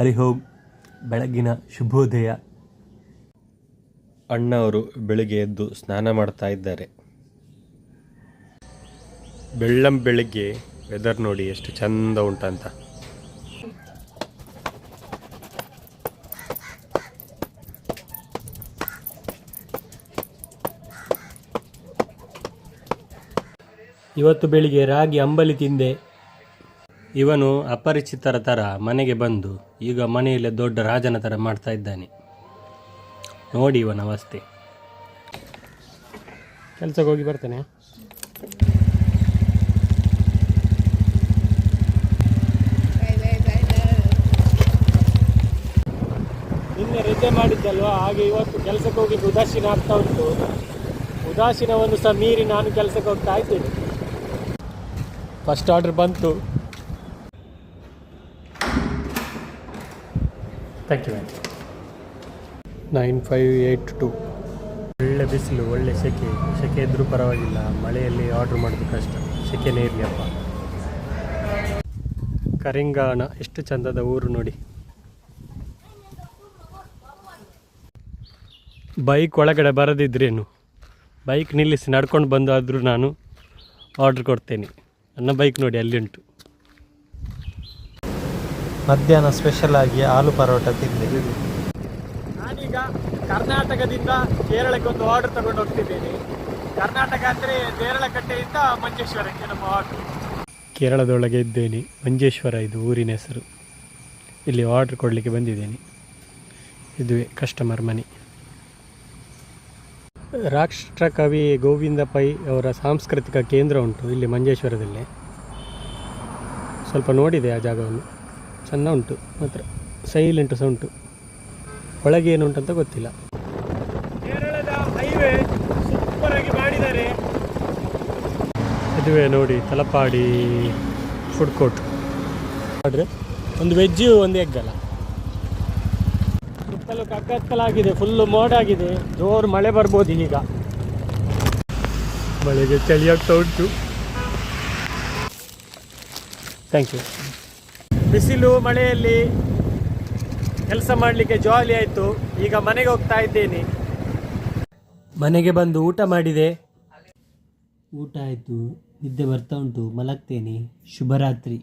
ಹರಿ ಓಂ. ಬೆಳಗ್ಗಿನ ಶುಭೋದಯ. ಅಣ್ಣವರು ಬೆಳಿಗ್ಗೆ ಎದ್ದು ಸ್ನಾನ ಮಾಡ್ತಾ ಇದ್ದಾರೆ. ಬೆಳಿಗ್ಗೆ ವೆದರ್ ನೋಡಿ ಎಷ್ಟು ಚಂದ ಉಂಟಂತ. ಇವತ್ತು ಬೆಳಿಗ್ಗೆ ರಾಗಿ ಅಂಬಲಿ ತಿಂದೆ. ಇವನು ಅಪರಿಚಿತರ ಥರ ಮನೆಗೆ ಬಂದು ಈಗ ಮನೆಯಲ್ಲೇ ದೊಡ್ಡ ರಾಜನ ಥರ ಮಾಡ್ತಾ ಇದ್ದಾನೆ. ನೋಡಿ ಇವನ ಅವಸ್ಥೆ. ಕೆಲಸಕ್ಕೆ ಹೋಗಿ ಬರ್ತಾನೆ. ನಿನ್ನೆ ರಜೆ ಮಾಡಿದ್ದಲ್ವಾ, ಹಾಗೆ ಇವತ್ತು ಕೆಲಸಕ್ಕೆ ಹೋಗಿ ಉದಾಸೀನ ಆಗ್ತಾ ಉಂಟು. ಉದಾಸೀನವನ್ನು ಸಹ ಮೀರಿ ನಾನು ಕೆಲಸಕ್ಕೆ ಹೋಗ್ತಾ ಇದ್ದೇನೆ. ಫಸ್ಟ್ ಆರ್ಡರ್ ಬಂತು. Thank you. 9582. ಒಳ್ಳೆ ಬಿಸಿಲು, ಒಳ್ಳೆ ಸೆಕೆ ಇದ್ರೂ ಪರವಾಗಿಲ್ಲ. ಮಳೆಯಲ್ಲಿ ಆರ್ಡ್ರ್ ಮಾಡೋದು ಕಷ್ಟ, ಸೆಕೆನೇ ಇರಲಿ ಅಪ್ಪ. ಕರಿಂಗಾಣ ಎಷ್ಟು ಚಂದದ ಊರು ನೋಡಿ. ಬೈಕ್ ಒಳಗಡೆ ಬರದಿದ್ರೇನು, ಬೈಕ್ ನಿಲ್ಲಿಸಿ ನಡ್ಕೊಂಡು ಬಂದಾದರೂ ನಾನು ಆರ್ಡ್ರ್ ಕೊಡ್ತೇನೆ. ನನ್ನ ಬೈಕ್ ನೋಡಿ ಅಲ್ಲಿ ಉಂಟು. ಮಧ್ಯಾಹ್ನ ಸ್ಪೆಷಲ್ ಆಗಿ ಆಲೂ ಪರೋಟ ತಿಂದೆ. ನಾನೀಗ ಕರ್ನಾಟಕದಿಂದ ಕೇರಳಕ್ಕೆ ಒಂದು ಆರ್ಡರ್ ತಗೊಂಡು ಹೋಗ್ತಿದ್ದೇನೆ. ಕರ್ನಾಟಕ ಅಂದರೆ ದೇರಳಕಟ್ಟೆಯಿಂದ ಮಂಜೇಶ್ವರಕ್ಕೆ ನಮ್ಮ ಆರ್ಡ್ರ್. ಕೇರಳದೊಳಗೆ ಇದ್ದೇನೆ. ಮಂಜೇಶ್ವರ ಇದು ಊರಿನ ಹೆಸರು. ಇಲ್ಲಿ ಆರ್ಡ್ರ್ ಕೊಡಲಿಕ್ಕೆ ಬಂದಿದ್ದೇನೆ. ಇದುವೇ ಕಸ್ಟಮರ್ ಮನೆ. ರಾಷ್ಟ್ರಕವಿ ಗೋವಿಂದ ಪೈ ಅವರ ಸಾಂಸ್ಕೃತಿಕ ಕೇಂದ್ರ ಉಂಟು ಇಲ್ಲಿ ಮಂಜೇಶ್ವರದಲ್ಲಿ. ಸ್ವಲ್ಪ ನೋಡಿದೆ ಆ ಜಾಗವನ್ನು, ಚೆಂದ ಉಂಟು ಮಾತ್ರ. ಸೈಲೆಂಟ್ ಸಹ ಉಂಟು. ಒಳಗೆ ಏನು ಉಂಟಂತ ಗೊತ್ತಿಲ್ಲ. ಕೇರಳದ ಹೈವೇ ಸೂಪರ್ ಆಗಿ ಮಾಡಿದ್ದಾರೆ. ಇದುವೇ ನೋಡಿ ತಲಪಾಡಿ ಫುಡ್ ಕೋರ್ಟ್. ಆದರೆ ಒಂದು ವೆಜ್ಜು ಒಂದು ಎಗ್ ಅಲ್ಲ. ಸುತ್ತಲೂ ಕಗ್ಗತ್ತಲಾಗಿದೆ, ಫುಲ್ಲು ಮೋಡಾಗಿದೆ. ಜೋರು ಮಳೆ ಬರ್ಬೋದು ಈಗ. ಮಳೆಗೆ ಚಳಿ ಆಗ್ತಾ ಉಂಟು. Thank you. ಬಿಸಿಲು ಮಳೆಯಲ್ಲಿ ಕೆಲಸ ಮಾಡಲಿಕ್ಕೆ ಜಾಲಿ ಆಯಿತು. ಈಗ ಮನೆಗೆ ಹೋಗ್ತಾ ಇದ್ದೇನೆ. ಮನೆಗೆ ಬಂದು ಊಟ ಮಾಡಿದೆ. ಊಟ ಆಯಿತು, ನಿದ್ದೆ ಬರ್ತಾ ಉಂಟು, ಮಲಗ್ತೇನೆ. ಶುಭರಾತ್ರಿ.